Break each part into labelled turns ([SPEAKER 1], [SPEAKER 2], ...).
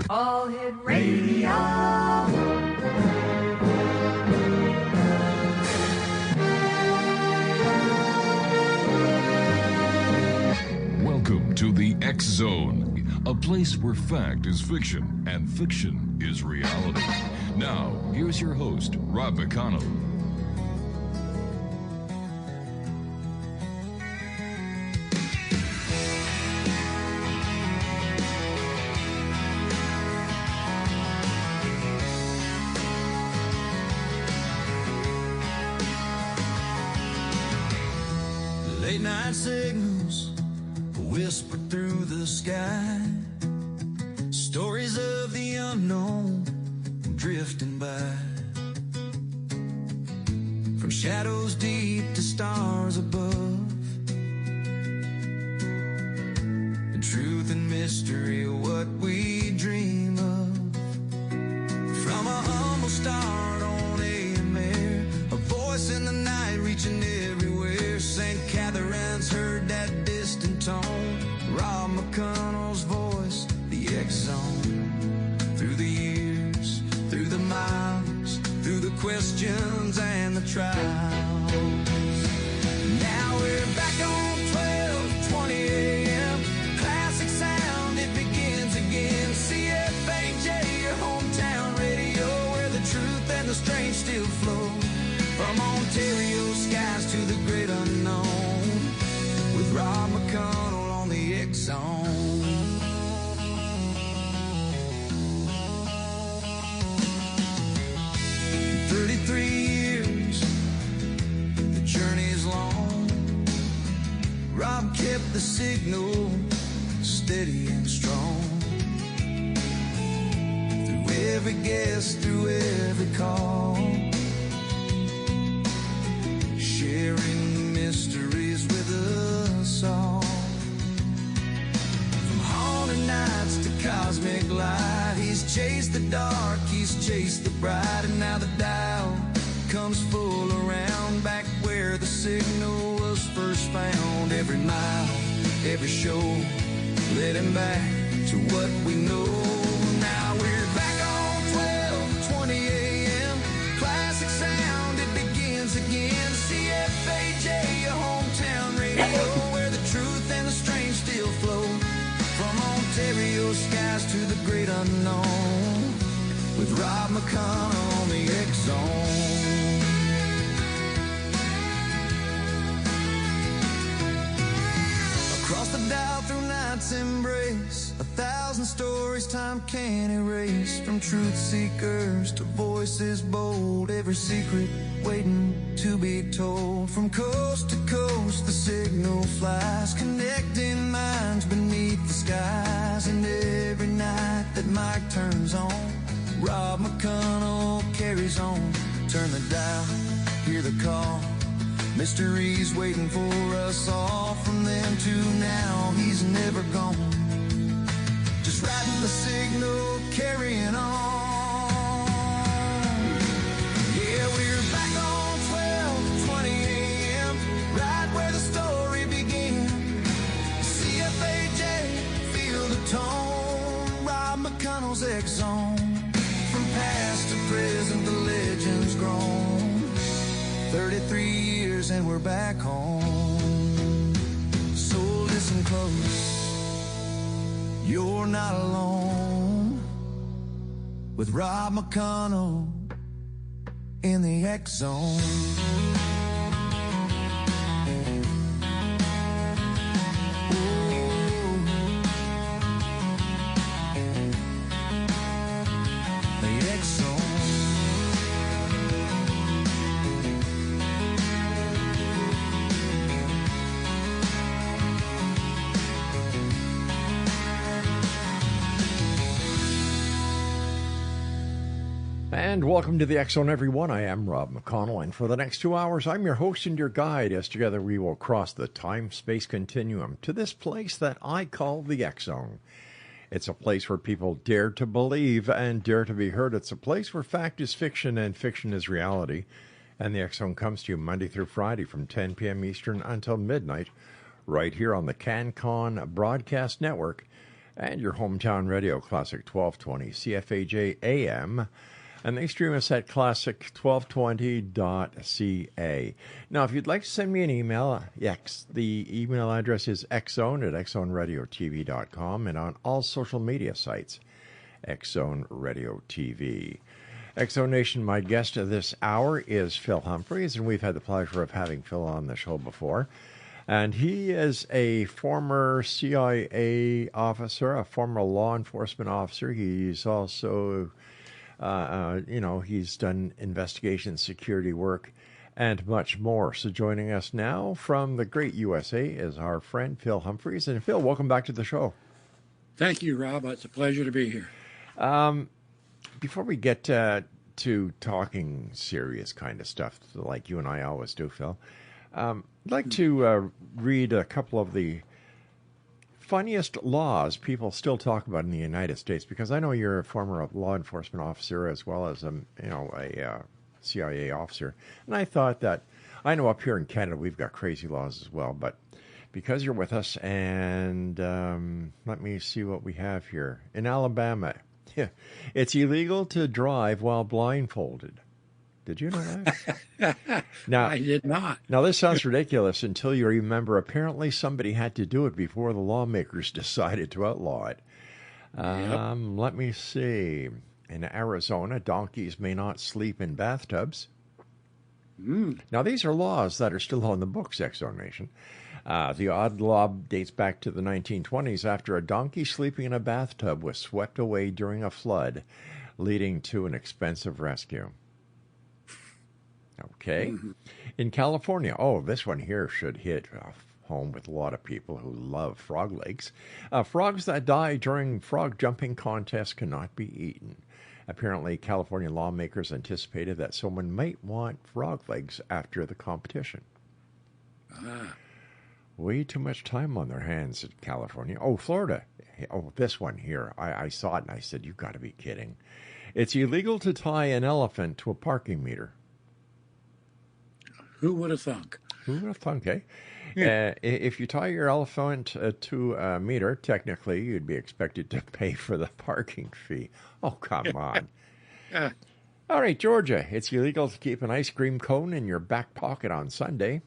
[SPEAKER 1] All Hit Radio.
[SPEAKER 2] Welcome to the X Zone, a place where fact is fiction and fiction is reality. Now, here's your host, Rob McConnell.
[SPEAKER 3] Late night signals whisper through the sky, stories of the unknown drifting by, from shadows deep to stars above. The truth and mystery of what we dream of. From a humble start on AMR, a voice in the night reaching everywhere. St. Catherine's heard that distant tone. Rob McConnell's voice, the X Zone. Through the years, through the miles, through the questions and the trials. Now we're back on 12:20 a.m. Classic sound, it begins again. CFAJ, your hometown radio, where the truth and the strange still flow. From Ontario skies to the great unknown, with Rob McConnell on the X Zone. In 33 years, the journey's long. Rob kept the signal steady and strong. Through every guest, through every call, sharing the mysteries with us all. From haunted nights to cosmic light, he's chased the dark, he's chased the bright. And now the dial comes full around, back where the signal was first found. Every mile, every show, led him back to what we know. Now we're back on 12:20 a.m. Classic sound, it begins again. CFAJ, your hometown radio, where the truth and the strange still flow. From Ontario skies to the great unknown, with Rob McConnell on the X Zone. Across the dial through night's embrace, 1,000 stories time can't erase. From truth seekers to voices bold, every secret waiting to be told. From coast to coast the signal flies, connecting minds beneath the skies. And every night that mic turns on, Rob McConnell carries on. Turn the dial, hear the call, mysteries waiting for us all. From then to now, he's never gone, just riding the signal, carrying on. Yeah, we're back on 12:20 a.m., right where the story begins. CFAJ, feel the tone. Rob McConnell's X Zone. From past to present, the legend's grown. 33 years and we're back home. So listen close, you're not alone, with Rob McConnell in the X Zone.
[SPEAKER 4] And welcome to the X Zone, everyone. I am Rob McConnell, and for the next 2 hours, I'm your host and your guide as together we will cross the time-space continuum to this place that I call the X Zone. It's a place where people dare to believe and dare to be heard. It's a place where fact is fiction and fiction is reality. And the X Zone comes to you Monday through Friday from 10 p.m. Eastern until midnight, right here on the CanCon Broadcast Network. and your hometown radio, Classic 1220 CFAJ AM. And they stream us at classic1220.ca. Now, if you'd like to send me an email, the email address is xzone@xzoneradiotv.com, and on all social media sites, Xzone Radio TV. Xzone Nation, my guest of this hour is Phil Humphries, and we've had the pleasure of having Phil on the show before. And he is a former CIA officer, a former law enforcement officer. He's also... he's done investigation, security work, and much more. So joining us now from the great USA is our friend Phil Humphries. And Phil, welcome back to the show.
[SPEAKER 5] Thank you, Rob. It's a pleasure to be here.
[SPEAKER 4] Before we get to talking serious kind of stuff, like you and I always do, Phil, I'd like to read a couple of the funniest laws people still talk about in the United States, because I know you're a former law enforcement officer as well as a CIA officer, and I thought that I know up here in Canada we've got crazy laws as well, but because you're with us, and let me see what we have here in Alabama. It's illegal to drive while blindfolded. Did you know that? Now,
[SPEAKER 5] I did not.
[SPEAKER 4] Now, this sounds ridiculous until you remember apparently somebody had to do it before the lawmakers decided to outlaw it. Let me see. In Arizona, donkeys may not sleep in bathtubs. Now, these are laws that are still on the books, X-Zone Nation. The odd law dates back to the 1920s after a donkey sleeping in a bathtub was swept away during a flood, leading to an expensive rescue. Okay. In California, this one here should hit home with a lot of people who love frog legs. Frogs that die during frog jumping contests cannot be eaten. Apparently, California lawmakers anticipated that someone might want frog legs after the competition. Way too much time on their hands in California. Florida. This one here. I saw it and I said, you've got to be kidding. It's illegal to tie an elephant to a parking meter.
[SPEAKER 5] Who would have thunk?
[SPEAKER 4] Who would have thunk, eh? Yeah. If you tie your elephant to a meter, technically you'd be expected to pay for the parking fee. Oh, come on. All right, Georgia. It's illegal to keep an ice cream cone in your back pocket on Sunday.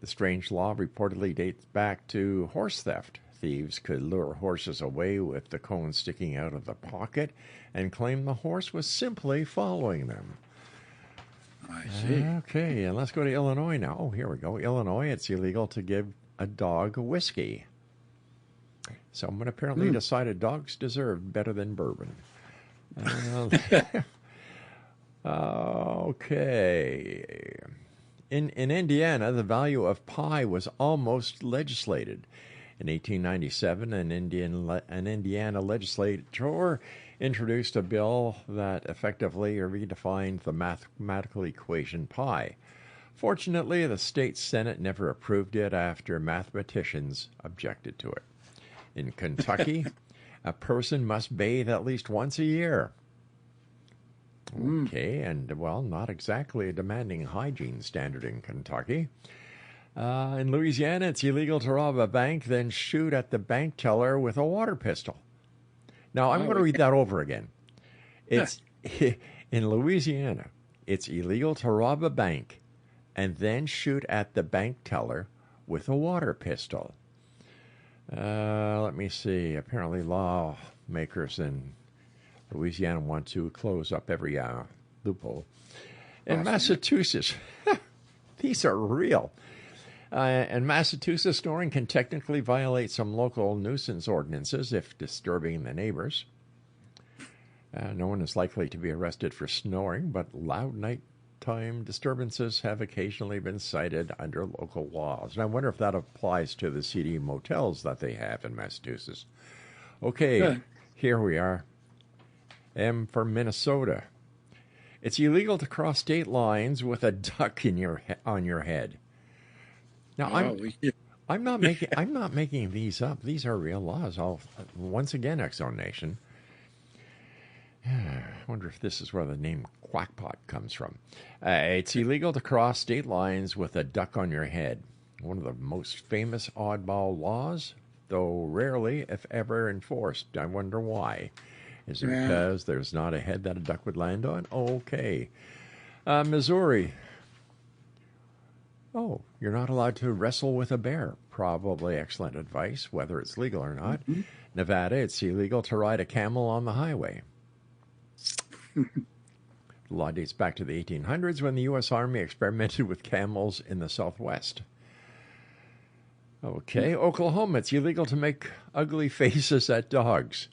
[SPEAKER 4] The strange law reportedly dates back to horse theft. Thieves could lure horses away with the cone sticking out of the pocket and claim the horse was simply following them.
[SPEAKER 5] I see.
[SPEAKER 4] Okay, and let's go to Illinois now. Here we go. Illinois, it's illegal to give a dog whiskey. Someone apparently decided dogs deserved better than bourbon. Okay. In Indiana, the value of pie was almost legislated. In 1897, an Indiana legislature introduced a bill that effectively redefined the mathematical equation pi. Fortunately, the state Senate never approved it after mathematicians objected to it. In Kentucky, a person must bathe at least once a year. Okay, and, not exactly a demanding hygiene standard in Kentucky. In Louisiana, it's illegal to rob a bank, then shoot at the bank teller with a water pistol. Now, I'm going to read that over again. It's in Louisiana, it's illegal to rob a bank and then shoot at the bank teller with a water pistol. Let me see. Apparently, lawmakers in Louisiana want to close up every loophole. In Massachusetts, these are real. In Massachusetts, snoring can technically violate some local nuisance ordinances if disturbing the neighbors. No one is likely to be arrested for snoring, but loud nighttime disturbances have occasionally been cited under local laws. And I wonder if that applies to the seedy motels that they have in Massachusetts. Okay, Here we are. M for Minnesota. It's illegal to cross state lines with a duck on your head. Now, I'm not making these up. These are real laws. Once again, X-Zone Nation. I wonder if this is where the name Quackpot comes from. It's illegal to cross state lines with a duck on your head. One of the most famous oddball laws though rarely, if ever, enforced. I wonder why. Is it because there's not a head that a duck would land on? Okay. Missouri. Oh, you're not allowed to wrestle with a bear. Probably excellent advice, whether it's legal or not. Mm-hmm. Nevada, it's illegal to ride a camel on the highway. The law dates back to the 1800s when the U.S. Army experimented with camels in the Southwest. Okay, Oklahoma, it's illegal to make ugly faces at dogs.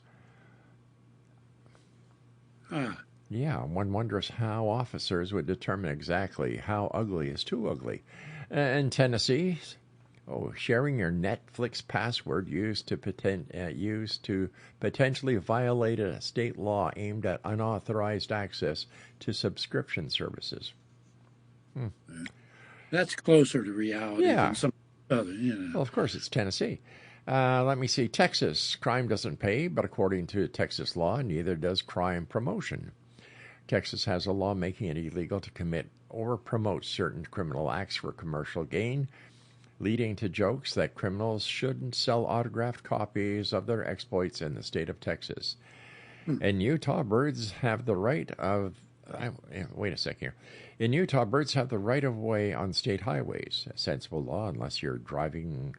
[SPEAKER 4] Yeah, one wonders how officers would determine exactly how ugly is too ugly. In Tennessee, sharing your Netflix password used to potentially violate a state law aimed at unauthorized access to subscription services.
[SPEAKER 5] That's closer to reality than some other,
[SPEAKER 4] Well, of course, it's Tennessee. Let me see. Texas, crime doesn't pay, but according to Texas law, neither does crime promotion. Texas has a law making it illegal to commit or promote certain criminal acts for commercial gain, leading to jokes that criminals shouldn't sell autographed copies of their exploits in the state of Texas. In Utah, birds have the right of... wait a second here. In Utah, birds have the right of way on state highways. A sensible law unless you're driving...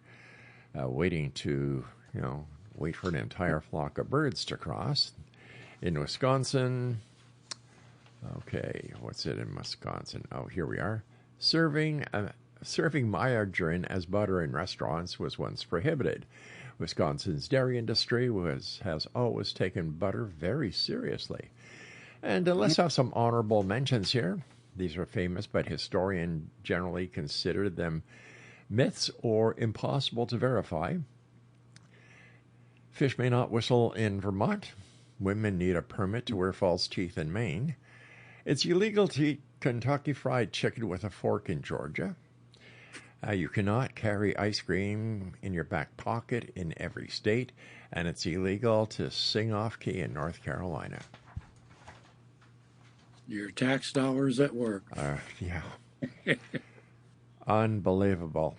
[SPEAKER 4] waiting to, wait for an entire flock of birds to cross. In Wisconsin, okay, what's it in Wisconsin? Oh, here we are. Serving margarine as butter in restaurants was once prohibited. Wisconsin's dairy industry has always taken butter very seriously. And let's have some honorable mentions here. These are famous, but historians generally consider them myths or impossible to verify. Fish may not whistle in Vermont. Women need a permit to wear false teeth in Maine. It's illegal to eat Kentucky Fried Chicken with a fork in Georgia. You cannot carry ice cream in your back pocket in every state, and it's illegal to sing off-key in North Carolina.
[SPEAKER 5] Your tax dollars at work.
[SPEAKER 4] Yeah. Unbelievable.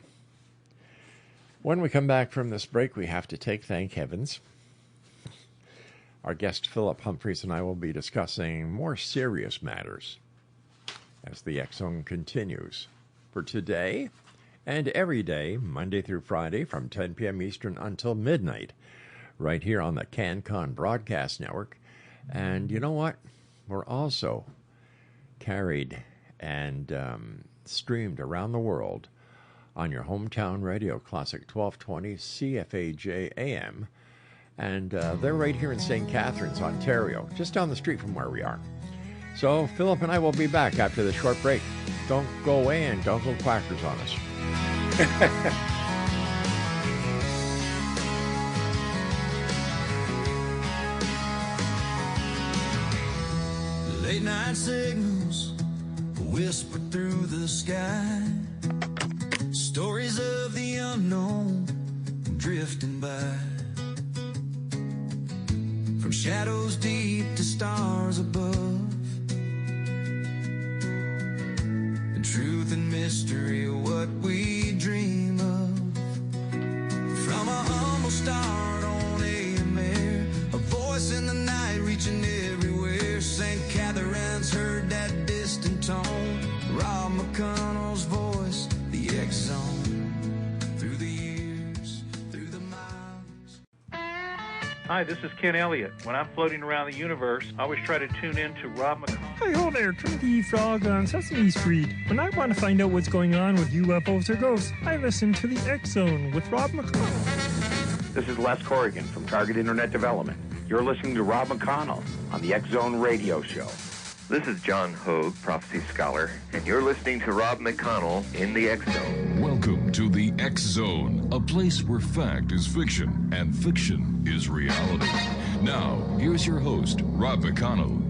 [SPEAKER 4] When we come back from this break, we have to take, thank heavens. Our guest, Philip Humphries, and I will be discussing more serious matters as the X Zone continues. For today and every day, Monday through Friday, from 10 p.m. Eastern until midnight, right here on the CanCon Broadcast Network. And you know what? We're also carried and streamed around the world on your hometown radio, Classic 1220 CFAJ AM. And they're right here in St. Catharines, Ontario, just down the street from where we are. So Philip and I will be back after the short break. Don't go away and don't go quackers on us.
[SPEAKER 3] Late night signals whisper through the sky, stories of the unknown drifting by, from shadows deep to stars above. The truth and mystery of what we dream of. From a humble start on AMR, a voice in the night reaching everywhere. St. Catherine's heard that distant tone. Rob McConnell's voice, the X Zone. Through the years, through the miles.
[SPEAKER 6] Hi, this is Ken Elliott. When I'm floating around the universe, I always try to tune in to Rob McConnell.
[SPEAKER 7] Hi, ho there, Twinkie Frog on Sesame Street. When I want to find out what's going on with UFOs or ghosts, I listen to the X Zone with Rob McConnell.
[SPEAKER 8] This is Les Corrigan from Target Internet Development. You're listening to Rob McConnell on the X Zone Radio Show.
[SPEAKER 9] This is John Hogue, prophecy scholar, and you're listening to Rob McConnell in the X Zone.
[SPEAKER 2] Welcome to the X Zone, a place where fact is fiction and fiction is reality. Now, here's your host, Rob McConnell.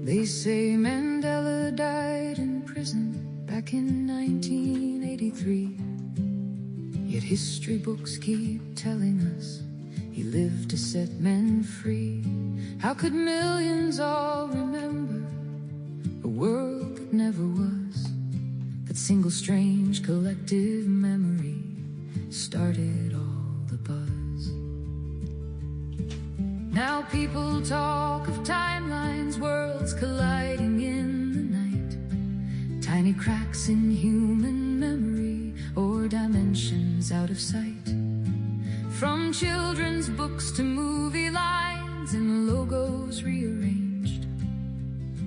[SPEAKER 10] They say Mandela died in prison back in 1983. Yet history books keep telling us he lived to set men free. How could millions all remember a world that never was? That single strange collective memory started all the buzz. Now people talk of timelines, worlds colliding in the night, tiny cracks in human memory or dimensions out of sight. From children's books to movie lines and logos rearranged,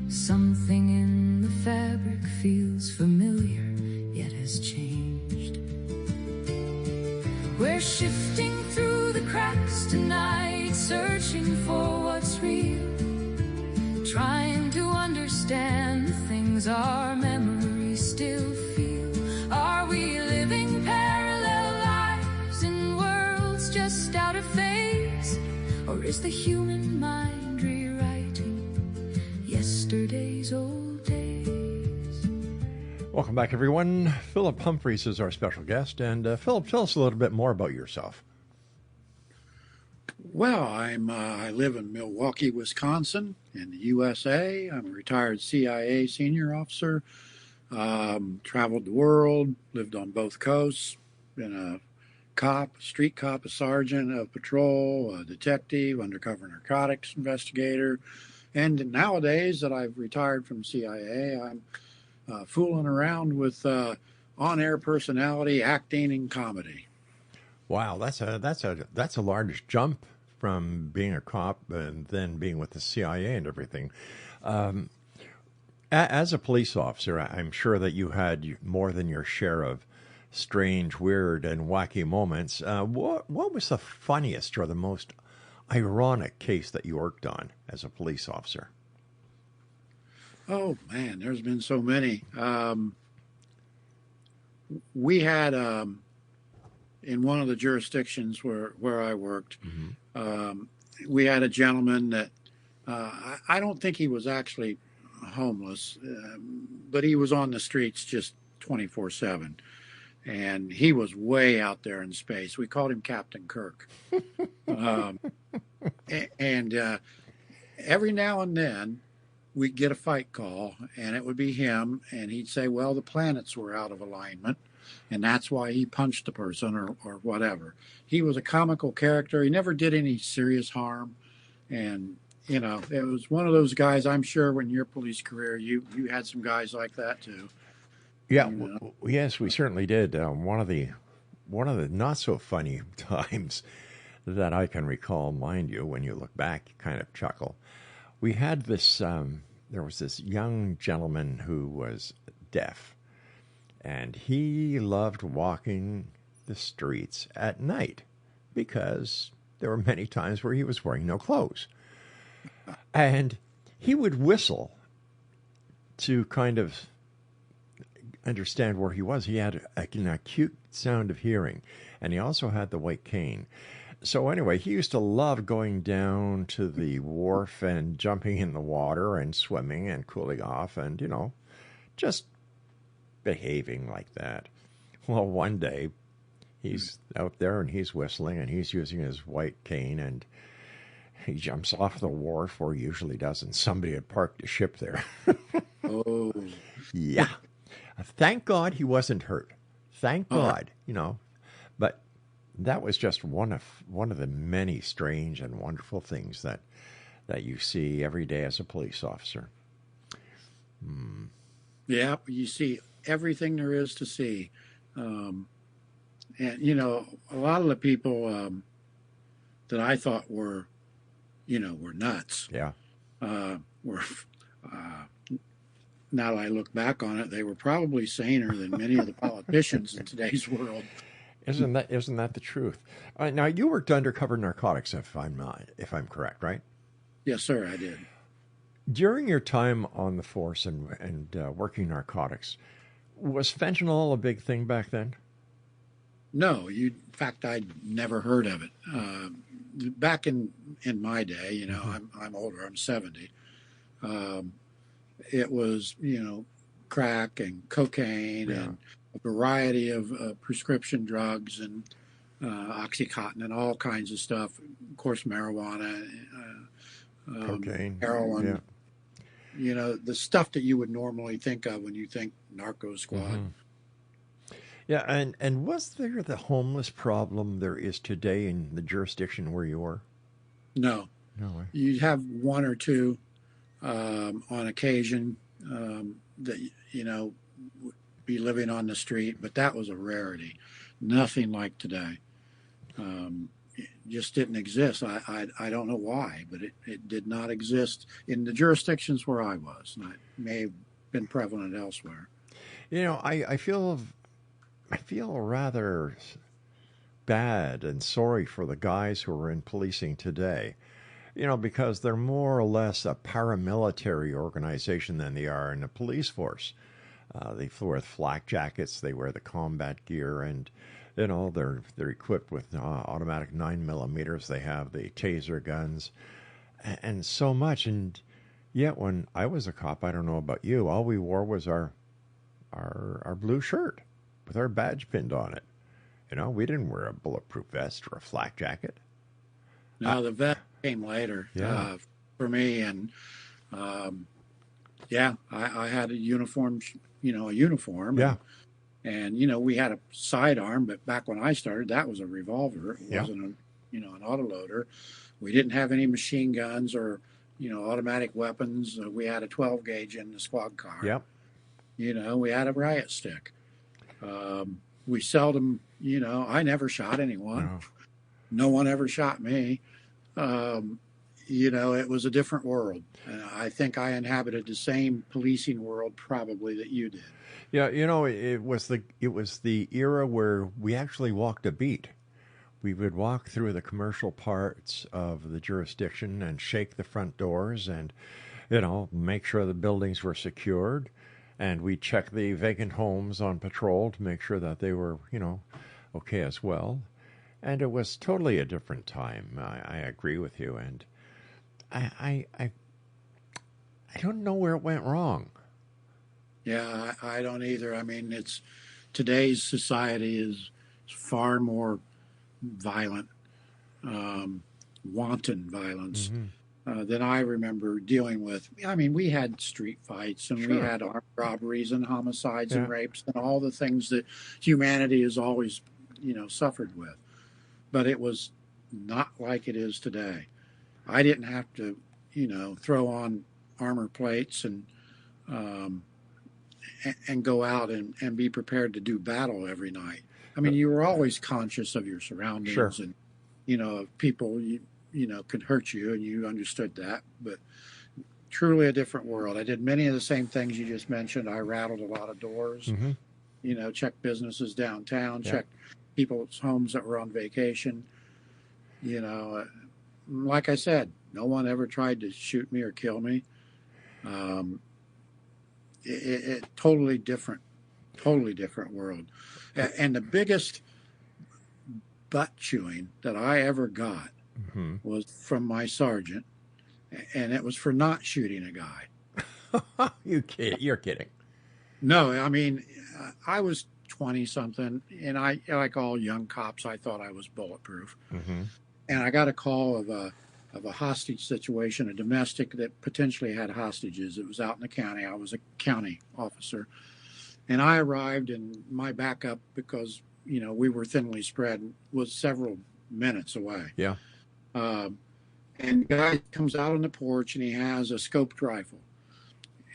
[SPEAKER 10] something in the fabric feels familiar yet has changed. We're shifting through the cracks tonight, searching for what's real, trying to understand the things our memories still feel. Are we living parallel lives in worlds just out of phase? Or is the human mind rewriting yesterday's old days?
[SPEAKER 4] Welcome back, everyone. Philip Humphries is our special guest. And Philip, tell us a little bit more about yourself.
[SPEAKER 5] Well, I live in Milwaukee, Wisconsin, in the USA. I'm a retired CIA senior officer. Traveled the world, lived on both coasts, been a cop, street cop, a sergeant of patrol, a detective, undercover narcotics investigator. And nowadays that I've retired from CIA, I'm fooling around with on-air personality, acting, and comedy.
[SPEAKER 4] Wow, that's a large jump from being a cop and then being with the CIA and everything. As a police officer, I'm sure that you had more than your share of strange, weird, and wacky moments. What was the funniest or the most ironic case that you worked on as a police officer?
[SPEAKER 5] Oh, man, there's been so many. We had, in one of the jurisdictions where I worked, we had a gentleman that I don't think he was actually homeless, but he was on the streets just 24/7. And he was way out there in space. We called him Captain Kirk. And every now and then, we'd get a fight call, and it would be him, and he'd say, well, the planets were out of alignment, and that's why he punched the person or whatever. He was a comical character. He never did any serious harm. And, you know, it was one of those guys, I'm sure in your police career, you had some guys like that too.
[SPEAKER 4] Yeah, yes, we certainly did. One of the not so funny times that I can recall, mind you, when you look back, you kind of chuckle. We had this, there was this young gentleman who was deaf, and he loved walking the streets at night because there were many times where he was wearing no clothes. And he would whistle to kind of understand where he was. He had an acute sound of hearing, and he also had the white cane. So anyway, he used to love going down to the wharf and jumping in the water and swimming and cooling off and, you know, just behaving like that. Well, one day he's out there and he's whistling and he's using his white cane and he jumps off the wharf, or he usually doesn't. Somebody had parked a ship there.
[SPEAKER 5] Oh.
[SPEAKER 4] Yeah. Thank God he wasn't hurt. Thank God, you know. But that was just one of the many strange and wonderful things that you see every day as a police officer.
[SPEAKER 5] Yeah, you see everything there is to see. And, you know, a lot of the people that I thought were nuts.
[SPEAKER 4] Yeah.
[SPEAKER 5] Were now that I look back on it, they were probably saner than many of the politicians in today's world.
[SPEAKER 4] Isn't that the truth? Now, you worked undercover narcotics, if I'm correct, right?
[SPEAKER 5] Yes, sir, I did.
[SPEAKER 4] During your time on the force and working narcotics, was fentanyl a big thing back then?
[SPEAKER 5] No, in fact, I'd never heard of it. Back in my day, you know, I'm older, I'm 70. It was, you know, crack and cocaine and a variety of prescription drugs and Oxycontin and all kinds of stuff. Of course, marijuana,
[SPEAKER 4] cocaine,
[SPEAKER 5] heroin.
[SPEAKER 4] Yeah.
[SPEAKER 5] You know, the stuff that you would normally think of when you think narco squad.
[SPEAKER 4] Yeah, and was there the homeless problem there is today in the jurisdiction where you were?
[SPEAKER 5] No.
[SPEAKER 4] No way.
[SPEAKER 5] You'd have one or two on occasion that, you know, would be living on the street, but that was a rarity. Nothing like today. It just didn't exist. I don't know why, but it did not exist in the jurisdictions where I was. And it may have been prevalent elsewhere.
[SPEAKER 4] You know, I feel rather bad and sorry for the guys who are in policing today, you know, because they're more or less a paramilitary organization than they are in a police force. They wear flak jackets, they wear the combat gear, and you know they're equipped with automatic 9mm. They have the taser guns, and so much. And yet, when I was a cop, I don't know about you, all we wore was our blue shirt with our badge pinned on it. You know, we didn't wear a bulletproof vest or a flak jacket.
[SPEAKER 5] No, the vest came later for me, and I had a uniform.
[SPEAKER 4] Yeah.
[SPEAKER 5] And you know, we had a sidearm, but back when I started, that was a revolver. It wasn't an autoloader. We didn't have any machine guns or, you know, automatic weapons. We had a 12 gauge in the squad car.
[SPEAKER 4] Yep.
[SPEAKER 5] You know, we had a riot stick. We seldom, you know, I never shot anyone. No one ever shot me. You know, it was a different world. I think I inhabited the same policing world probably that you did.
[SPEAKER 4] Yeah, you know, it was the era where we actually walked a beat. We would walk through the commercial parts of the jurisdiction and shake the front doors and, you know, make sure the buildings were secured. And we check the vacant homes on patrol to make sure that they were, you know, okay as well. And it was totally a different time. I agree with you. And I don't know where it went wrong.
[SPEAKER 5] Yeah, I don't either. I mean, today's society is far more violent, wanton violence than I remember dealing with. I mean, we had street fights and we had armed robberies and homicides and rapes and all the things that humanity has always, you know, suffered with. But it was not like it is today. I didn't have to, you know, throw on armor plates and go out and be prepared to do battle every night. I mean, you were always conscious of your surroundings and, you know, people, you know, could hurt you, and you understood that. But truly a different world. I did many of the same things you just mentioned. I rattled a lot of doors, you know, checked businesses downtown, checked people's homes that were on vacation. You know, like I said, no one ever tried to shoot me or kill me. It totally different world. And the biggest butt chewing that I ever got was from my sergeant, and it was for not shooting a guy.
[SPEAKER 4] You're kidding.
[SPEAKER 5] No, I mean, I was 20 something, and I, like all young cops, I thought I was bulletproof. And I got a call of a hostage situation, a domestic that potentially had hostages. It was out in the county. I was a county officer. And I arrived, and my backup, because, you know, we were thinly spread, was several minutes away.
[SPEAKER 4] Yeah.
[SPEAKER 5] And the guy comes out on the porch, and he has a scoped rifle.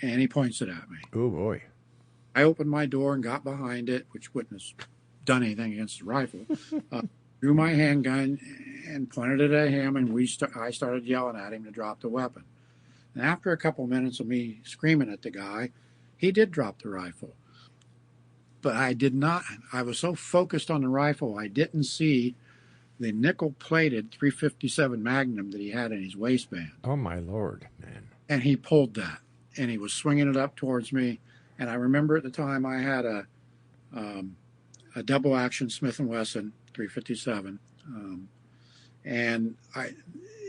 [SPEAKER 5] And he points it at me.
[SPEAKER 4] Oh, boy.
[SPEAKER 5] I opened my door and got behind it, which wouldn't have done anything against the rifle. Drew my handgun and pointed it at him, and I started yelling at him to drop the weapon. And after a couple minutes of me screaming at the guy, he did drop the rifle. But I did not. I was so focused on the rifle, I didn't see the nickel-plated .357 Magnum that he had in his waistband.
[SPEAKER 4] Oh, my Lord, man.
[SPEAKER 5] And he pulled that, and he was swinging it up towards me. And I remember at the time I had a double-action Smith & Wesson .357, and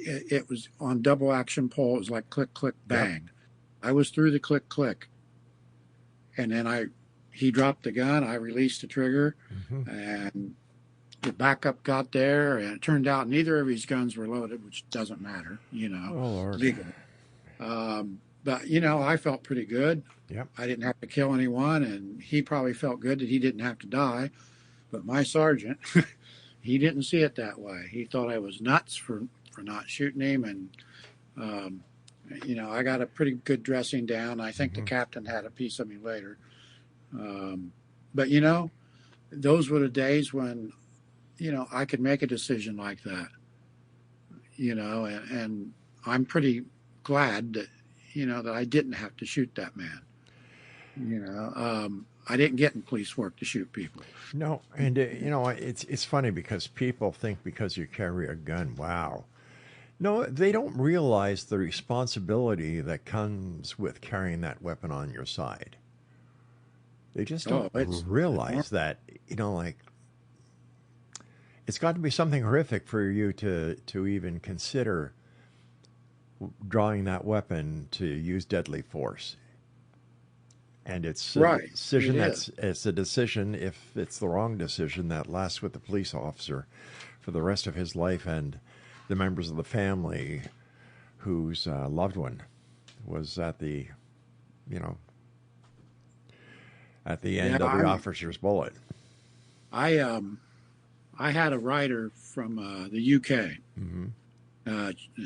[SPEAKER 5] it was on double-action pull. It was like click, click, bang. Yep. I was through the click, click, and then he dropped the gun. I released the trigger, and the backup got there, and it turned out neither of his guns were loaded, which doesn't matter, legally. But, I felt pretty good.
[SPEAKER 4] Yep.
[SPEAKER 5] I didn't have to kill anyone, and he probably felt good that he didn't have to die. But my sergeant, he didn't see it that way. He thought I was nuts for not shooting him, and, I got a pretty good dressing down. I think the captain had a piece of me later. But, those were the days when, I could make a decision like that, and I'm pretty glad that, that I didn't have to shoot that man. I didn't get in police work to shoot people.
[SPEAKER 4] No, and, it's funny because people think because you carry a gun, wow. No, they don't realize the responsibility that comes with carrying that weapon on your side. They just don't realize that, it's got to be something horrific for you to even consider drawing that weapon to use deadly force. And it's a decision it's a decision, if it's the wrong decision, that lasts with the police officer for the rest of his life and the members of the family whose loved one was at the end of the officer's bullet.
[SPEAKER 5] I had a writer from the UK,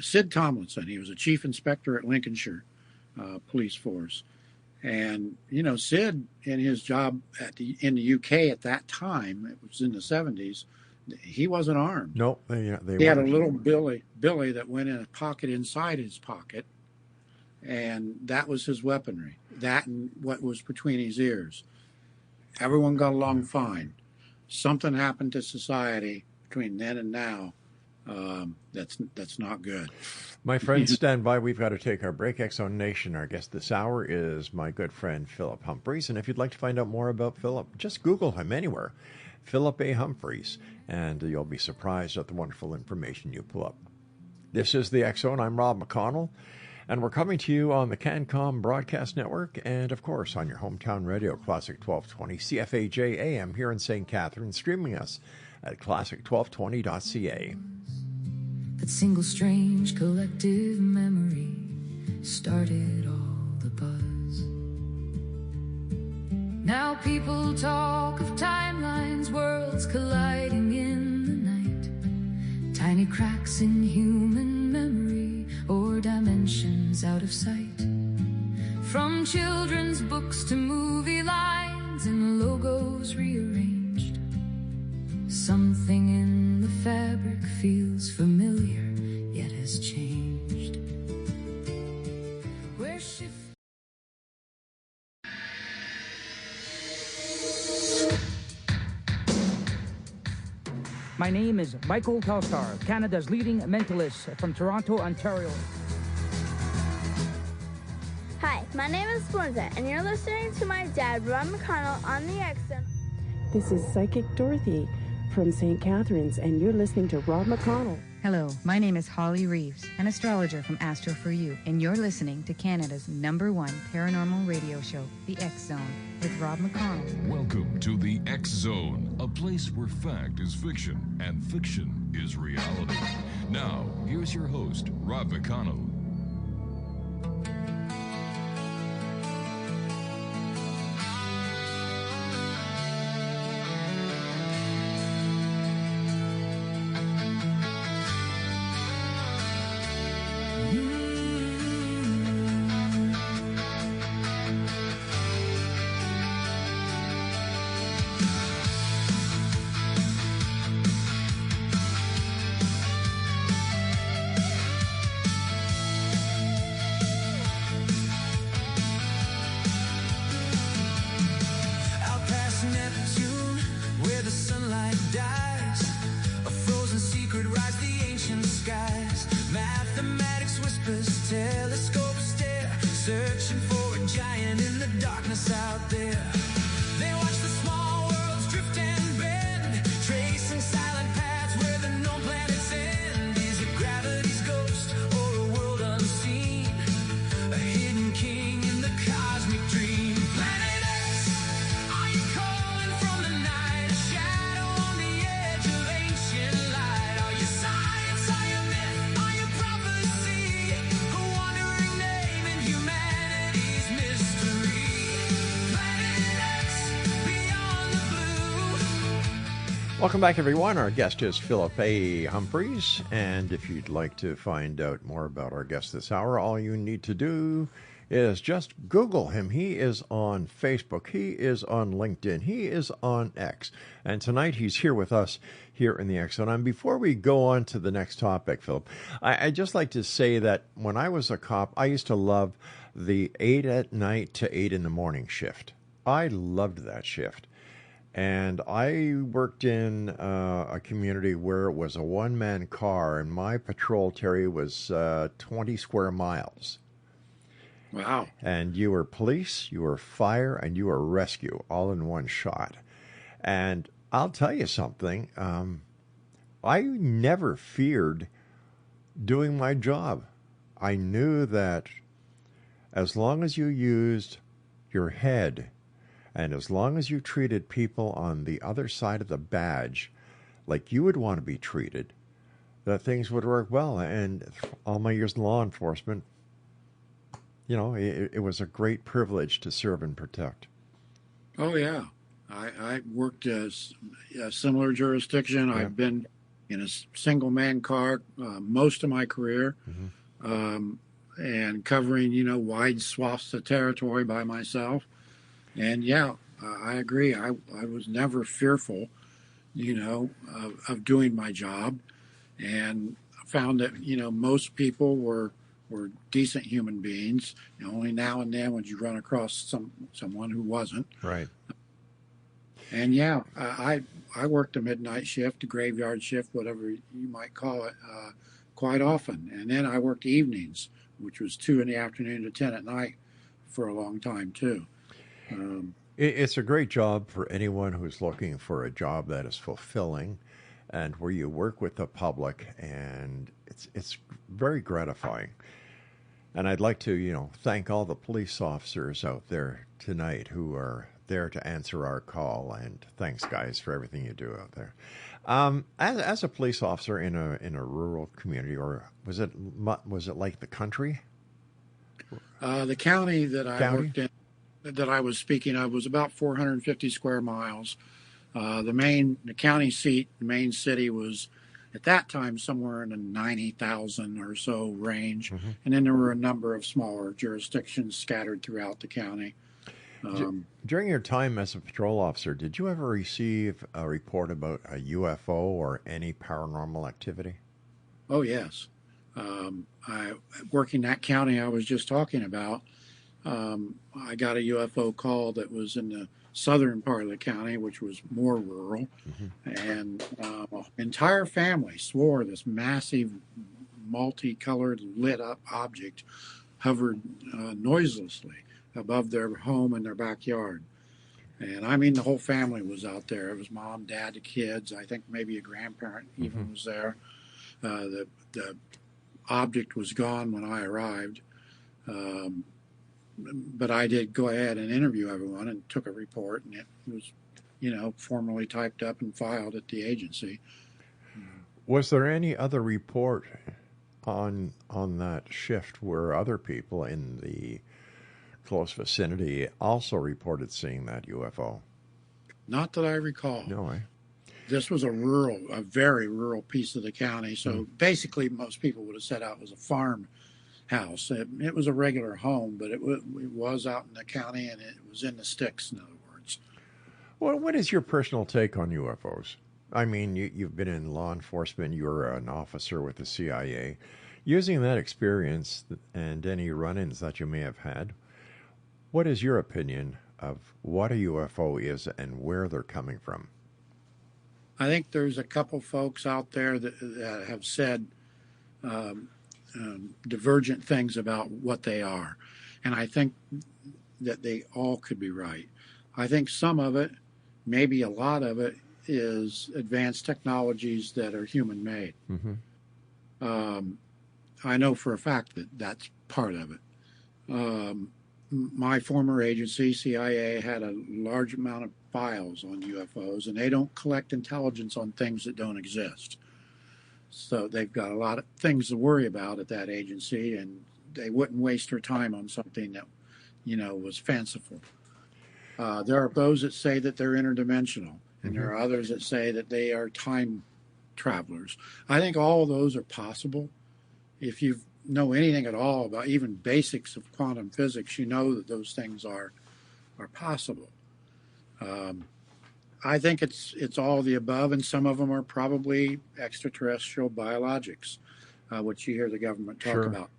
[SPEAKER 5] Sid Tomlinson. He was a chief inspector at Lincolnshire Police Force. And, Sid, in his job in the UK at that time, it was in the 70s, he wasn't armed.
[SPEAKER 4] No,
[SPEAKER 5] he had a little Billy that went in a pocket inside his pocket, and that was his weaponry. That and what was between his ears. Everyone got along fine. Something happened to society between then and now that's not good.
[SPEAKER 4] My friends, stand by. We've got to take our break. X-Zone Nation, our guest this hour is my good friend Philip Humphries. And if you'd like to find out more about Philip, just Google him anywhere, Philip A. Humphries, and you'll be surprised at the wonderful information you pull up. This is the X-Zone. I'm Rob McConnell, and we're coming to you on the CanCom Broadcast Network and, of course, on your hometown radio, Classic 1220, CFAJ AM here in St. Catharines, streaming us at classic1220.ca.
[SPEAKER 10] That single strange collective memory started all the buzz. Now people talk of timelines, worlds colliding in the night, tiny cracks in human memory or dimensions out of sight. From children's books to movie lines and logos rearranged, something in the fabric feels familiar, yet has changed. We're
[SPEAKER 11] My name is Michael Telstar, Canada's leading mentalist from Toronto, Ontario.
[SPEAKER 12] Hi, my name is Splenda, and you're listening to my dad, Rob McConnell, on the X-Zone.
[SPEAKER 13] This is Psychic Dorothy from St. Catharines, and you're listening to Rob McConnell.
[SPEAKER 14] Hello, my name is Holly Reeves, an astrologer from Astro For You, and you're listening to Canada's #1 paranormal radio show, The X-Zone, with Rob McConnell.
[SPEAKER 2] Welcome to The X-Zone, a place where fact is fiction and fiction is reality. Now, here's your host, Rob McConnell.
[SPEAKER 3] Are you calling from the night, a shadow on the edge of
[SPEAKER 4] Welcome back, everyone. Our guest is Philip A. Humphries, and if you'd like to find out more about our guest this hour, all you need to do is just Google him. He is on Facebook. He is on LinkedIn. He is on X. And tonight he's here with us here in the X Zone. And before we go on to the next topic, Philip, I'd just like to say that when I was a cop, I used to love the 8 at night to 8 in the morning shift. I loved that shift. And I worked in a community where it was a one-man car, and my patrol territory was 20 square miles.
[SPEAKER 5] Wow.
[SPEAKER 4] And you were police, you were fire, and you were rescue, all in one shot. And I'll tell you something, I never feared doing my job. I knew that as long as you used your head, and as long as you treated people on the other side of the badge like you would want to be treated, that things would work well. And all my years in law enforcement, you know, it was a great privilege to serve and protect.
[SPEAKER 5] Oh, yeah. I worked as a similar jurisdiction. Yeah. I've been in a single-man car most of my career, and covering, you know, wide swaths of territory by myself. And, yeah, I agree. I was never fearful, you know, of doing my job, and found that, you know, most people were decent human beings. You know, only now and then would you run across someone who wasn't.
[SPEAKER 4] Right.
[SPEAKER 5] And, yeah, I worked a midnight shift, a graveyard shift, whatever you might call it, quite often. And then I worked evenings, which was 2 in the afternoon to 10 at night for a long time, too.
[SPEAKER 4] It's a great job for anyone who's looking for a job that is fulfilling and where you work with the public, and it's very gratifying. And I'd like to, you know, thank all the police officers out there tonight who are there to answer our call, and thanks, guys, for everything you do out there. As a police officer in a rural community, or was it like the country?
[SPEAKER 5] The county that I worked in, that I was speaking of, was about 450 square miles. The county seat, the main city, was at that time somewhere in the 90,000 or so range. Mm-hmm. And then there were a number of smaller jurisdictions scattered throughout the county.
[SPEAKER 4] During your time as a patrol officer, did you ever receive a report about a UFO or any paranormal activity?
[SPEAKER 5] Oh, yes. Working that county I was just talking about, I got a UFO call that was in the southern part of the county, which was more rural. Mm-hmm. And entire family swore this massive, multicolored, lit-up object hovered noiselessly above their home in their backyard. And I mean, the whole family was out there. It was mom, dad, the kids. I think maybe a grandparent even was there. The object was gone when I arrived. But I did go ahead and interview everyone and took a report, and it was, you know, formally typed up and filed at the agency.
[SPEAKER 4] Was there any other report on that shift where other people in the close vicinity also reported seeing that UFO?
[SPEAKER 5] Not that I recall.
[SPEAKER 4] No way.
[SPEAKER 5] This was a very rural piece of the county. So basically most people would have said it was a farm house. It was a regular home, but it was out in the county, and it was in the sticks, in other words.
[SPEAKER 4] Well, what is your personal take on UFOs? I mean, you've been in law enforcement. You're an officer with the CIA. Using that experience and any run-ins that you may have had, what is your opinion of what a UFO is and where they're coming from?
[SPEAKER 5] I think there's a couple folks out there that have said divergent things about what they are. And I think that they all could be right. I think some of it, maybe a lot of it, is advanced technologies that are human-made. Mm-hmm. I know for a fact that that's part of it. My former agency, CIA, had a large amount of files on UFOs, and they don't collect intelligence on things that don't exist. So they've got a lot of things to worry about at that agency, and they wouldn't waste their time on something that, you know, was fanciful. There are those that say that they're interdimensional, and there are others that say that they are time travelers. I think all of those are possible. If you know anything at all about even basics of quantum physics, you know that those things are possible. I think it's all the above, and some of them are probably extraterrestrial biologics, which you hear the government talk about.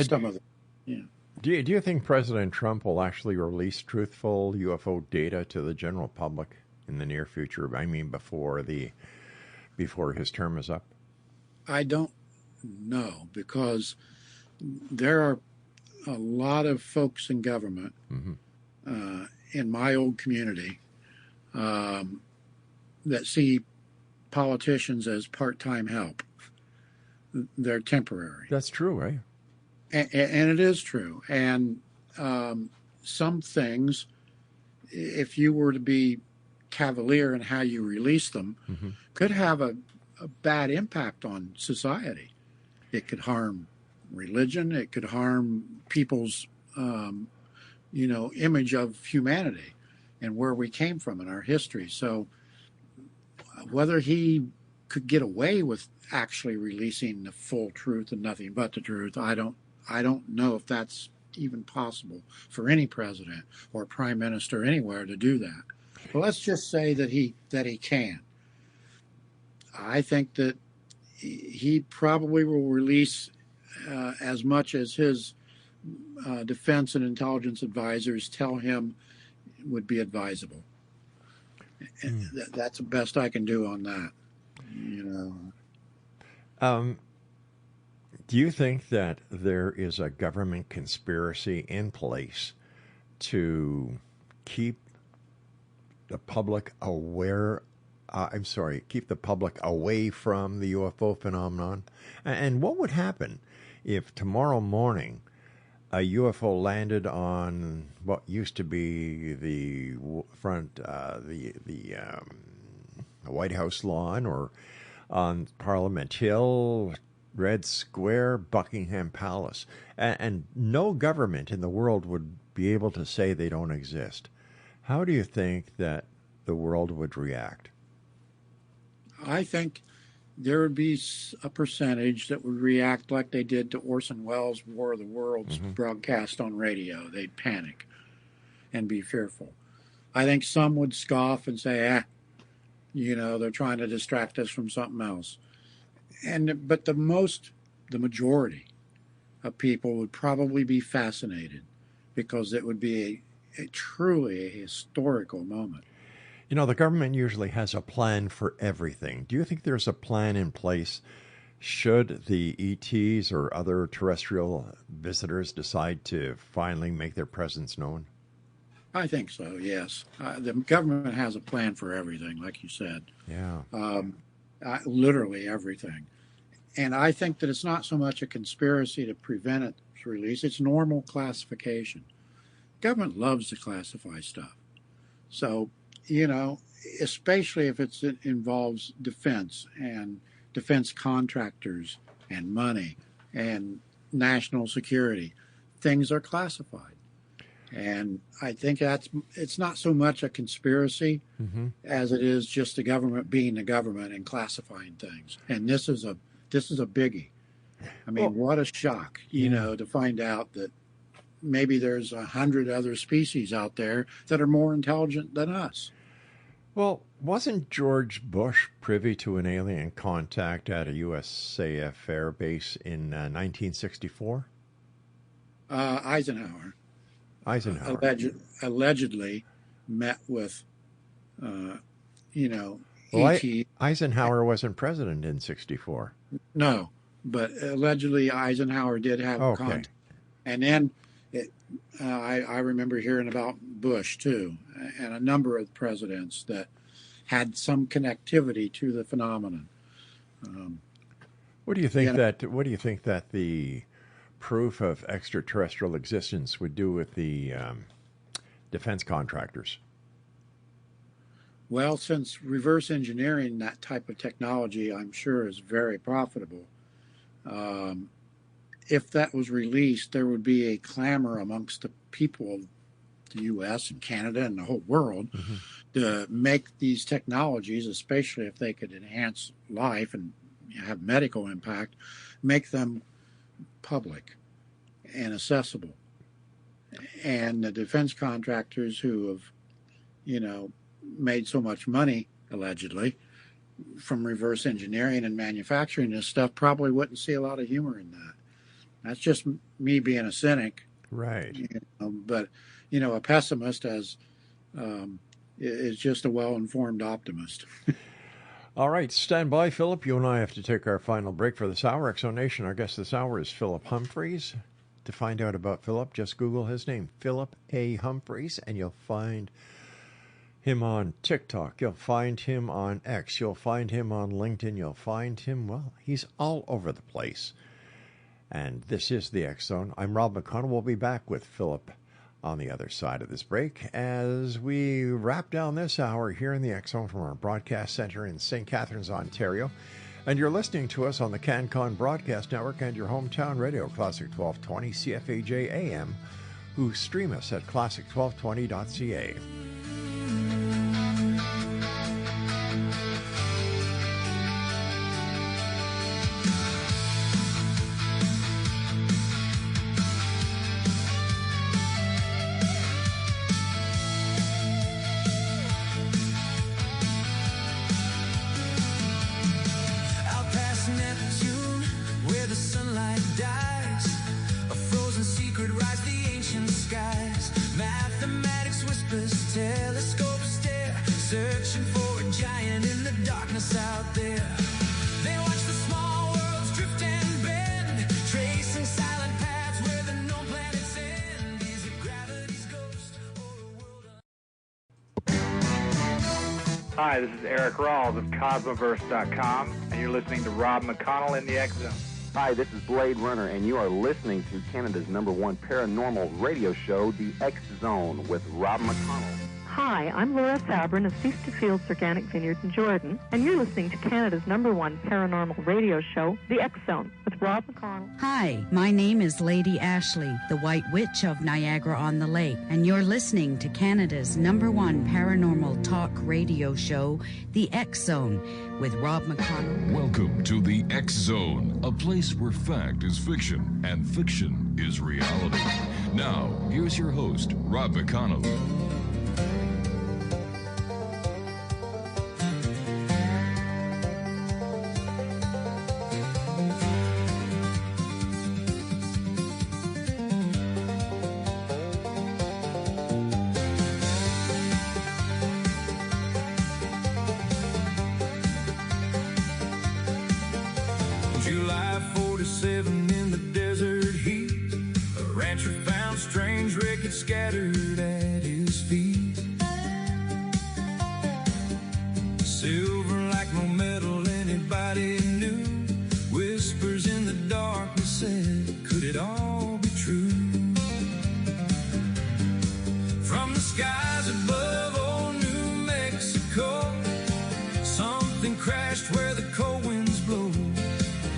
[SPEAKER 5] Some of them, yeah.
[SPEAKER 4] Do you think President Trump will actually release truthful UFO data to the general public in the near future? I mean, before his term is up?
[SPEAKER 5] I don't know, because there are a lot of folks in government, in my old community, that see politicians as part-time help. They're temporary.
[SPEAKER 4] That's true, right?
[SPEAKER 5] And it is true. And some things, if you were to be cavalier in how you release them, could have a bad impact on society. It could harm religion. It could harm people's, image of humanity and where we came from in our history. So whether he could get away with actually releasing the full truth and nothing but the truth, I don't know if that's even possible for any president or prime minister anywhere to do that. But let's just say that he can. I think that he probably will release as much as his defense and intelligence advisors tell him would be advisable. And that's the best I can do on that.
[SPEAKER 4] Do you think that there is a government conspiracy in place to keep the public aware? Keep the public away from the UFO phenomenon? And what would happen if tomorrow morning a UFO landed on what used to be the White House lawn, or on Parliament Hill, Red Square, Buckingham Palace, and no government in the world would be able to say they don't exist? How do you think that the world would react?
[SPEAKER 5] I think there would be a percentage that would react like they did to Orson Welles' War of the Worlds broadcast on radio. They'd panic and be fearful. I think some would scoff and say, they're trying to distract us from something else. But the majority of people would probably be fascinated, because it would be truly a historical moment.
[SPEAKER 4] The government usually has a plan for everything. Do you think there's a plan in place should the ETs or other terrestrial visitors decide to finally make their presence known?
[SPEAKER 5] I think so, yes. The government has a plan for everything, like you said.
[SPEAKER 4] Yeah.
[SPEAKER 5] Literally everything. And I think that it's not so much a conspiracy to prevent its release. It's normal classification. Government loves to classify stuff. So, especially if it involves defense and defense contractors and money and national security, things are classified. And I think it's not so much a conspiracy as it is just the government being the government and classifying things. And this is a biggie. I mean, what a shock, to find out that maybe there's 100 other species out there that are more intelligent than us.
[SPEAKER 4] Well, wasn't George Bush privy to an alien contact at a USAF air base in 1964?
[SPEAKER 5] Eisenhower. Allegedly met with, E.T.
[SPEAKER 4] Eisenhower wasn't president in 64.
[SPEAKER 5] No, but allegedly Eisenhower did have contact. And then I remember hearing about Bush, too, and a number of presidents that had some connectivity to the phenomenon.
[SPEAKER 4] What do you think that the proof of extraterrestrial existence would do with the defense contractors?
[SPEAKER 5] Well, since reverse engineering, that type of technology, I'm sure, is very profitable, if that was released, there would be a clamor amongst the people of the U.S. and Canada and the whole world, to make these technologies, especially if they could enhance life and have medical impact, make them public and accessible. And the defense contractors who have, made so much money, allegedly, from reverse engineering and manufacturing this stuff probably wouldn't see a lot of humor in that. That's just me being a cynic.
[SPEAKER 4] Right.
[SPEAKER 5] But, a pessimist is just a well-informed optimist.
[SPEAKER 4] All right, stand by, Philip. You and I have to take our final break for this hour. Exonation, our guest this hour is Philip Humphries. To find out about Philip, just Google his name, Philip A. Humphries, and you'll find him on TikTok. You'll find him on X. You'll find him on LinkedIn. You'll find him, well, he's all over the place. And this is the X Zone. I'm Rob McConnell. We'll be back with Philip on the other side of this break as we wrap down this hour here in the X Zone from our broadcast center in St. Catharines, Ontario. And you're listening to us on the CanCon Broadcast Network and your hometown radio, Classic 1220 CFAJ AM, who stream us at classic1220.ca.
[SPEAKER 8] Hi, this is Eric Rawls of Cosmoverse.com, and you're listening to Rob McConnell in the X Zone.
[SPEAKER 15] Hi, this is Blade Runner, and you are listening to Canada's #1 paranormal radio show, The X Zone, with Rob McConnell.
[SPEAKER 16] Hi, I'm Laura Sabrin of Feast to Fields Organic Vineyards in Jordan, and you're listening to Canada's #1 paranormal radio show, The X Zone, with Rob McConnell.
[SPEAKER 17] Hi, my name is Lady Ashley, the White Witch of Niagara-on-the-Lake, and you're listening to Canada's #1 paranormal talk radio show, The X Zone, with Rob McConnell.
[SPEAKER 2] Welcome to the X Zone, a place where fact is fiction and fiction is reality. Now, here's your host, Rob McConnell.
[SPEAKER 3] July 47 in the desert heat, a rancher found strange wreckage scattered at his feet. Silver like no metal anybody knew, whispers in the darkness said, could it all be true? From the skies above old New Mexico, something crashed where the cold winds blow.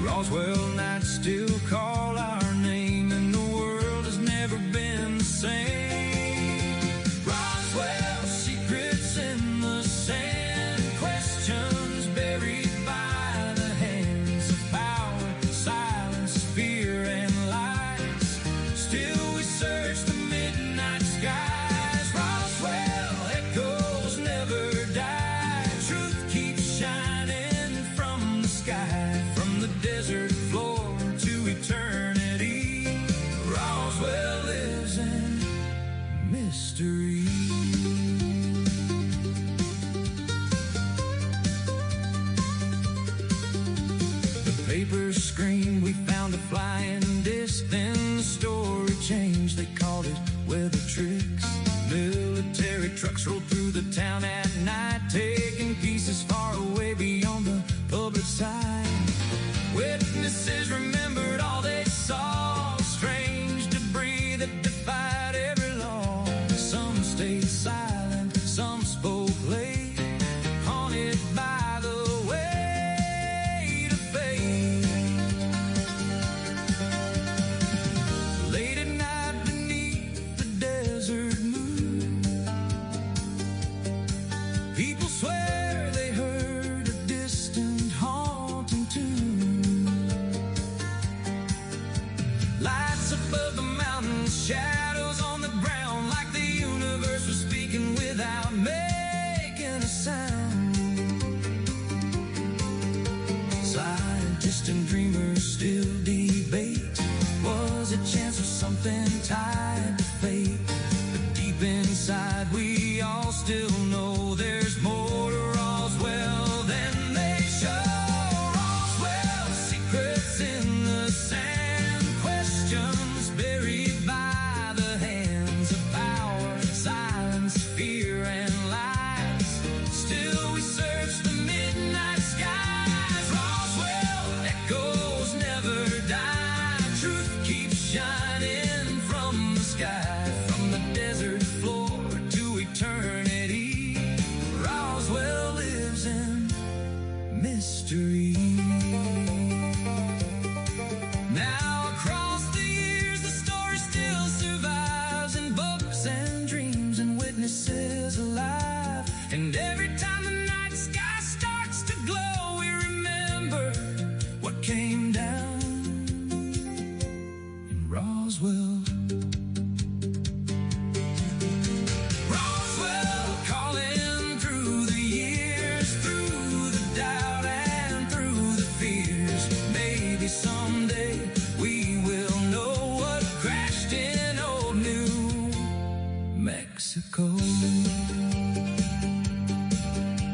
[SPEAKER 3] Roswell nights still call our name, and the world has never been the same. Roswell, secrets in the sand, questions buried by the hands of power, silence, fear, and lies. Still we search the midnight skies. Roswell, echoes never die. Truth keeps shining from the sky, from the desert floor to eternity. Roswell lives in mystery. The papers screamed we found a flying disc, then the story changed. They called it weather tricks. Military trucks rolled through the town at night, taking pieces far away beyond the public sight. Witnesses remembered all they saw, strange debris that defied every law. Some stayed silent, some spoke late, haunted by the weight of fate. Late at night beneath the desert moon, something tied to fate. But deep inside, we all still know there's more to Roswell than they show. Roswell, secrets in the sand, questions buried by the hands of power, silence, fear, and lies. Still, we search the midnight skies. Roswell, echoes never die. Truth keeps shining from the sky, from the desert floor to eternity. Roswell lives in mystery. Now across the years, the story still survives in books and dreams and witnesses alive. And every time the night sky starts to glow, we remember what came down in Roswell. Roswell, calling through the years, through the doubt and through the fears. Maybe someday we will know what crashed in old New Mexico.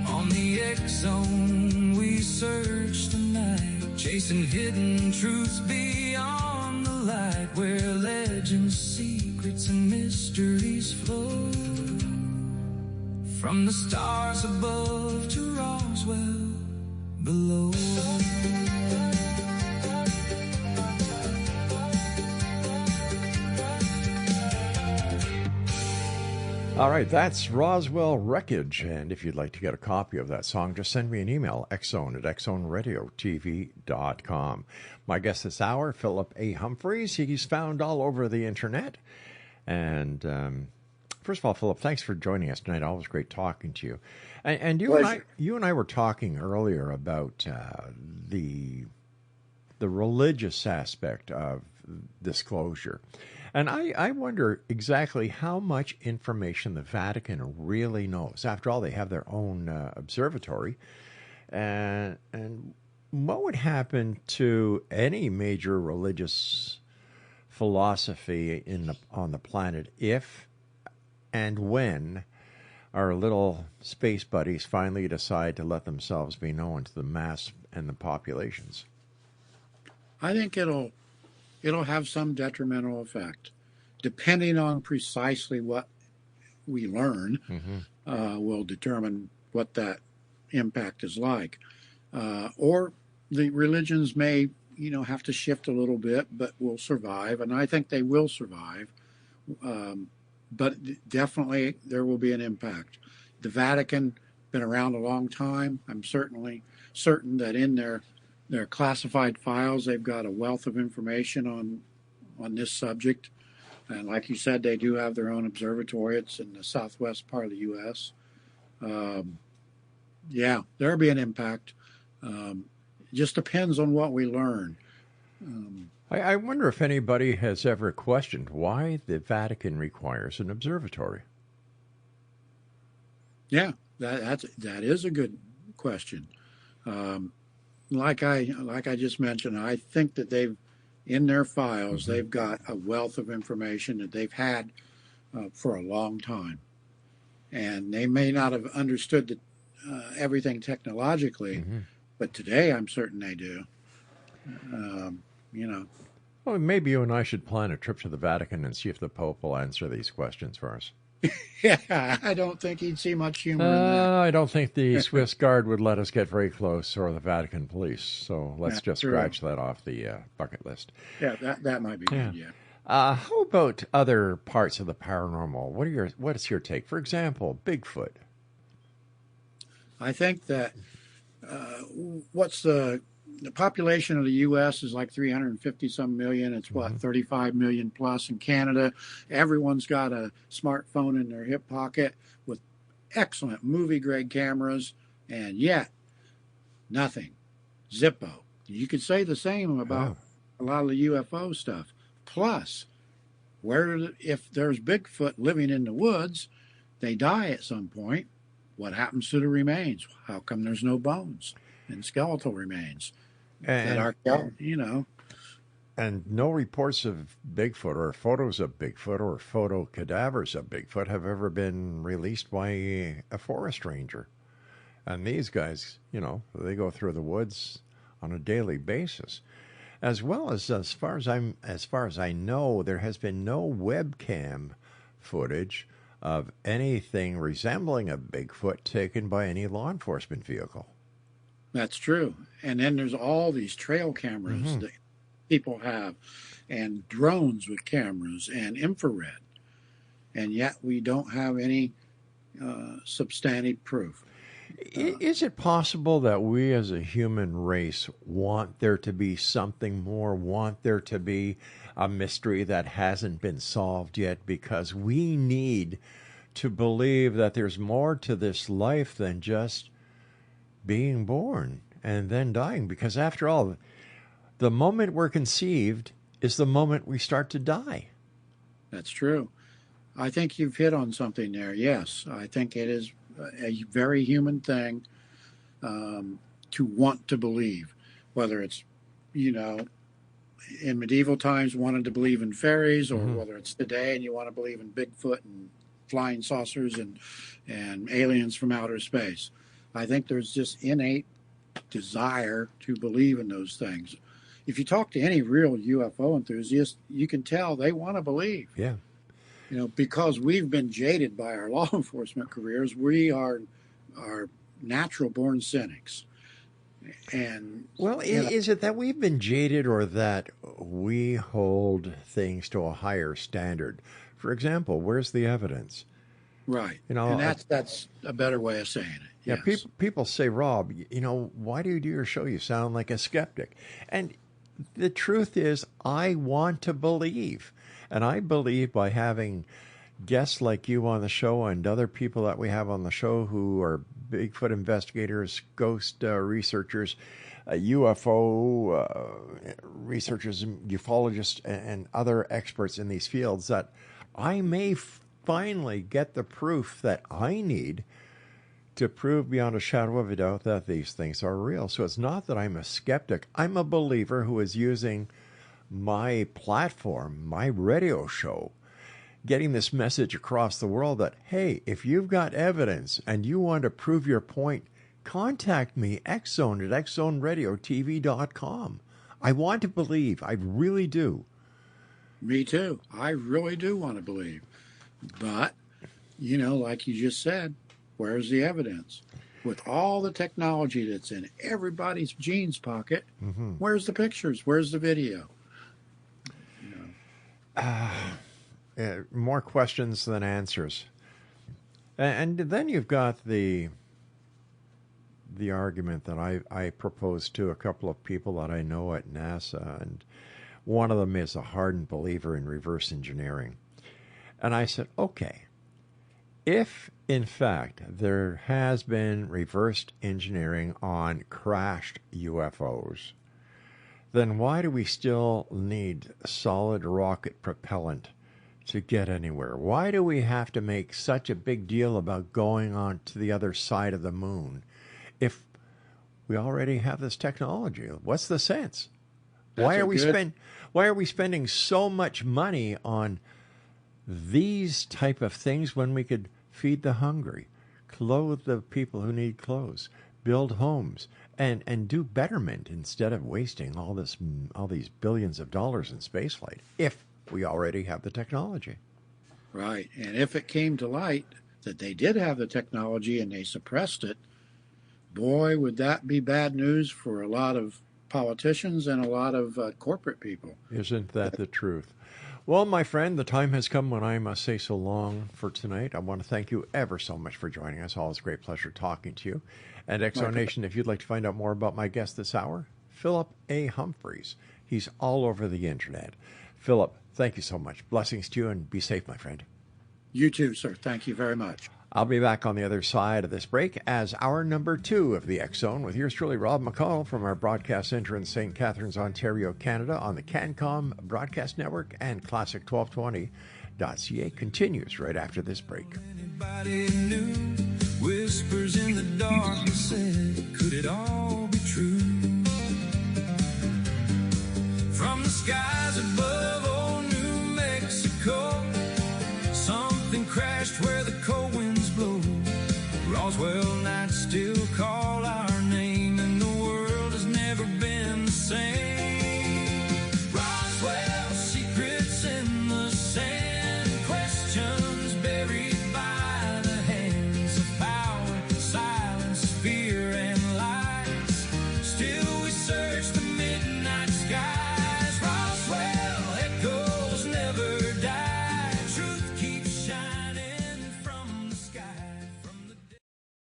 [SPEAKER 3] On the X-Zone, we search the night, chasing hidden truths beyond the light, where legends, secrets, and mysteries flow. From the stars above to Roswell below.
[SPEAKER 4] All right, that's Roswell Wreckage. And if you'd like to get a copy of that song, just send me an email, xzone@xzoneradiotv.com. My guest this hour, Philip A. Humphries. He's found all over the internet. And first of all, Philip, thanks for joining us tonight. Always great talking to you. And you and I were talking earlier about the religious aspect of disclosure. And I wonder exactly how much information the Vatican really knows. After all, they have their own observatory. And what would happen to any major religious philosophy on the planet if and when our little space buddies finally decide to let themselves be known to the mass and the populations?
[SPEAKER 5] I think it'll have some detrimental effect, depending on precisely what we learn. Will determine what that impact is like, or the religions may, have to shift a little bit, but will survive, and I think they will survive. But definitely there will be an impact. The Vatican been around a long time. I'm certainly certain that in their classified files, they've got a wealth of information on this subject. And like you said, they do have their own observatory. It's in the southwest part of the U.S. Yeah, there'll be an impact. It just depends on what we learn.
[SPEAKER 4] I wonder if anybody has ever questioned why the Vatican requires an observatory.
[SPEAKER 5] Yeah, that is a good question. Like I just mentioned, I think that they've, in their files, they've got a wealth of information that they've had for a long time. And they may not have understood everything technologically, but today I'm certain they do.
[SPEAKER 4] Well, maybe you and I should plan a trip to the Vatican and see if the Pope will answer these questions for us.
[SPEAKER 5] Yeah, I don't think he'd see much humor in that.
[SPEAKER 4] I don't think the Swiss Guard would let us get very close, or the Vatican police. So let's just scratch that off the bucket list.
[SPEAKER 5] Yeah, that might be good, yeah.
[SPEAKER 4] How about other parts of the paranormal? What is your take? For example, Bigfoot.
[SPEAKER 5] I think that what's the population of the U.S. is like 350-some million. It's 35 million plus in Canada. Everyone's got a smartphone in their hip pocket with excellent movie-grade cameras, and yet nothing. Zippo. You could say the same about a lot of the UFO stuff. Plus, if there's Bigfoot living in the woods, they die at some point. What happens to the remains? How come there's no bones and skeletal remains? That are,
[SPEAKER 4] And no reports of Bigfoot or photos of Bigfoot or photo cadavers of Bigfoot have ever been released by a forest ranger. And these guys, they go through the woods on a daily basis. As well as far as I know, there has been no webcam footage of anything resembling a Bigfoot taken by any law enforcement vehicle.
[SPEAKER 5] That's true. And then there's all these trail cameras that people have, and drones with cameras and infrared. And yet we don't have any substantive proof.
[SPEAKER 4] Is it possible that we as a human race want there to be something more, want there to be a mystery that hasn't been solved yet, because we need to believe that there's more to this life than just being born and then dying? Because after all, the moment we're conceived is the moment we start to die.
[SPEAKER 5] That's true. I think you've hit on something there. Yes, I think it is a very human thing to want to believe, whether it's, in medieval times wanted to believe in fairies, or whether it's today and you want to believe in Bigfoot and flying saucers and aliens from outer space. I think there's just innate desire to believe in those things. If you talk to any real UFO enthusiast, you can tell they want to believe.
[SPEAKER 4] Yeah.
[SPEAKER 5] Because we've been jaded by our law enforcement careers, we are natural born cynics. And
[SPEAKER 4] is it that we've been jaded, or that we hold things to a higher standard? For example, where's the evidence?
[SPEAKER 5] Right. And that's a better way of saying it.
[SPEAKER 4] Yeah.
[SPEAKER 5] Yes.
[SPEAKER 4] People say, Rob, why do you do your show? You sound like a skeptic. And the truth is, I want to believe. And I believe by having guests like you on the show and other people that we have on the show who are Bigfoot investigators, ghost researchers, UFO researchers, ufologists, and other experts in these fields, that I may finally get the proof that I need to prove beyond a shadow of a doubt that these things are real. So it's not that I'm a skeptic. I'm a believer who is using my platform, my radio show, getting this message across the world that, hey, if you've got evidence and you want to prove your point, contact me, X-Zone at xzoneradiotv.com. I want to believe. I really do.
[SPEAKER 5] Me too. I really do want to believe. But, like you just said, where's the evidence? With all the technology that's in everybody's jeans pocket, where's the pictures? Where's the video?
[SPEAKER 4] More questions than answers. And then you've got the argument that I proposed to a couple of people that I know at NASA, and one of them is a hardened believer in reverse engineering. And I said, okay, if in fact there has been reverse engineering on crashed UFOs, then why do we still need solid rocket propellant to get anywhere? Why do we have to make such a big deal about going on to the other side of the moon if we already have this technology? What's the sense? Why are we spending so much money on these type of things when we could feed the hungry, clothe the people who need clothes, build homes, and do betterment instead of wasting all these billions of dollars in spaceflight if we already have the technology?
[SPEAKER 5] Right. And if it came to light that they did have the technology and they suppressed it, boy, would that be bad news for a lot of politicians and a lot of corporate people.
[SPEAKER 4] Isn't that the truth? Well, my friend, the time has come when I must say so long for tonight. I want to thank you ever so much for joining us. Always a great pleasure talking to you. And Exo Nation, if you'd like to find out more about my guest this hour, Philip A. Humphries. He's all over the internet. Philip, thank you so much. Blessings to you, and be safe, my friend.
[SPEAKER 5] You too, sir. Thank you very much.
[SPEAKER 4] I'll be back on the other side of this break as hour number 2 of the X-Zone with yours truly, Rob McConnell, from our broadcast center in St. Catharines, Ontario, Canada, on the CanCom Broadcast Network, and Classic1220.ca continues right after this break.
[SPEAKER 3] Anybody knew, whispers in the dark said, could it all be true? From the skies above old New Mexico. Something crashed where the cold winds blow. Roswell nights still call our name, and the world has never been the same.